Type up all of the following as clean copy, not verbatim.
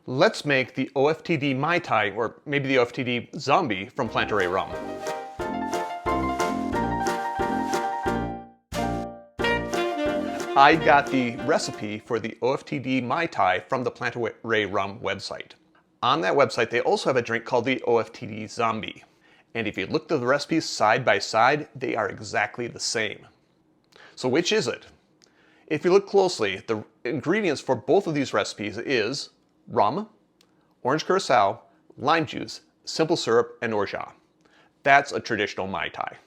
Let's make the O.F.T.D Mai Tai, or maybe the O.F.T.D Zombie from Planteray Rum. I got the recipe for the O.F.T.D Mai Tai from the Planteray Rum website. On that website, they also have a drink called the O.F.T.D Zombie. And if you look at the recipes side by side, they are exactly the same. So which is it? If you look closely, the ingredients for both of these recipes is rum, orange curacao, lime juice, simple syrup, and orgeat. That's a traditional Mai Tai.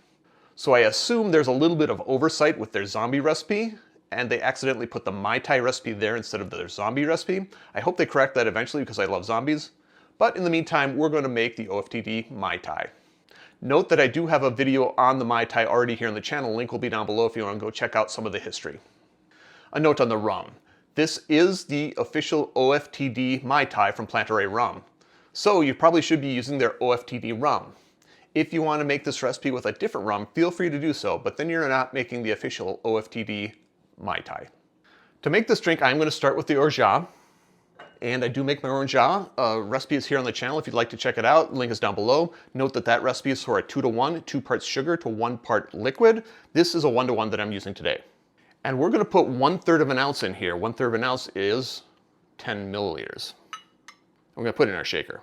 So I assume there's a little bit of oversight with their zombie recipe, and they accidentally put the Mai Tai recipe there instead of their zombie recipe. I hope they correct that eventually because I love zombies. But in the meantime, we're going to make the O.F.T.D Mai Tai. Note that I do have a video on the Mai Tai already here on the channel. Link will be down below if you want to go check out some of the history. A note on the rum. This is the official O.F.T.D Mai Tai from Planteray Rum. So you probably should be using their O.F.T.D rum. If you want to make this recipe with a different rum, feel free to do so, but then you're not making the official O.F.T.D Mai Tai. To make this drink, I'm going to start with the orgeat. And I do make my orgeat. Recipe is here on the channel if you'd like to check it out. Link is down below. Note that that recipe is for a 2-to-1, 2 parts sugar to 1 part liquid. This is a 1-to-1 that I'm using today. And we're going to put 1/3 of an ounce in here. 1/3 of an ounce is 10 milliliters. I'm going to put it in our shaker.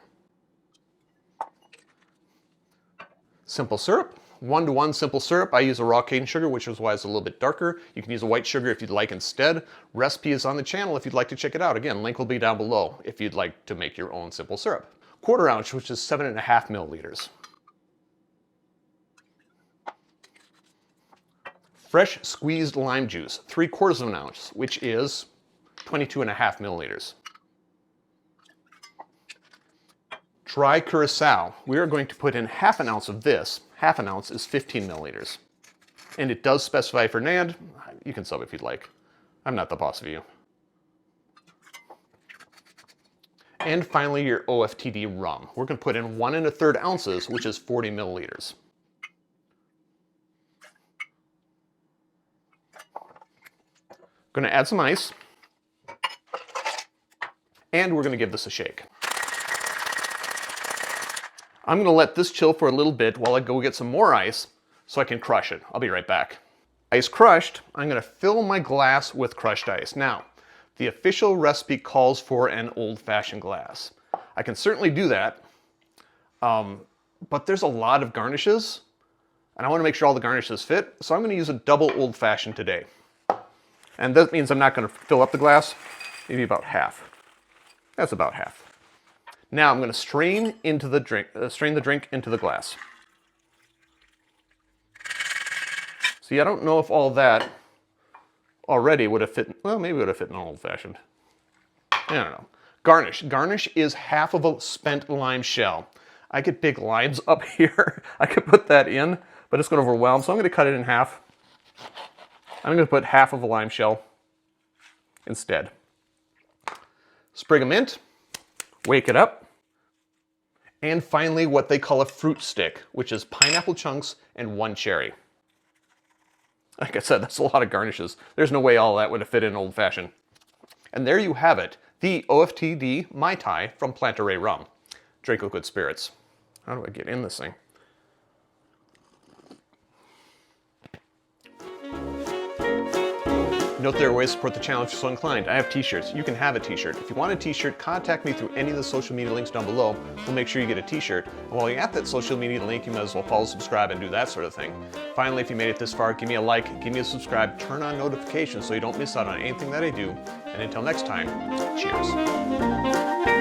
Simple syrup. 1-to-1 simple syrup. I use a raw cane sugar, which is why it's a little bit darker. You can use a white sugar if you'd like instead. Recipe is on the channel if you'd like to check it out. Again, link will be down below if you'd like to make your own simple syrup. 1/4 ounce, which is 7.5 milliliters. Fresh squeezed lime juice, 3/4 of an ounce, which is 22.5 milliliters. Dry curacao. We are going to put in 1/2 ounce of this. 1/2 ounce is 15 milliliters. And it does specify for NAND. You can sub if you'd like. I'm not the boss of you. And finally, your O.F.T.D rum. We're going to put in 1 1/3 ounces, which is 40 milliliters. Going to add some ice. And we're going to give this a shake. I'm going to let this chill for a little bit while I go get some more ice so I can crush it. I'll be right back. Ice crushed, I'm going to fill my glass with crushed ice. Now, the official recipe calls for an old-fashioned glass. I can certainly do that, but there's a lot of garnishes, and I want to make sure all the garnishes fit, so I'm going to use a double old-fashioned today. And that means I'm not going to fill up the glass, maybe about half. That's about half. Now I'm going to strain the drink into the glass. See, I don't know if all that already would have fit, well, maybe it would have fit in an old-fashioned. I don't know. Garnish. Garnish is 1/2 of a spent lime shell. I could big limes up here. I could put that in, but it's going to overwhelm, so I'm going to cut it in half. I'm going to put 1/2 of a lime shell instead. Sprig of mint. Wake it up. And finally, what they call a fruit stick, which is pineapple chunks and 1 cherry. Like I said, that's a lot of garnishes. There's no way all that would have fit in old-fashioned. And there you have it, the O.F.T.D Mai Tai from Planteray Rum. Drink with good spirits. How do I get in this thing? Note there are ways to support the channel if you're so inclined. I have t-shirts. You can have a t-shirt. If you want a t-shirt, contact me through any of the social media links down below. We'll make sure you get a t-shirt. And while you're at that social media link, you might as well follow, subscribe, and do that sort of thing. Finally, if you made it this far, give me a like, give me a subscribe, turn on notifications so you don't miss out on anything that I do. And until next time, cheers.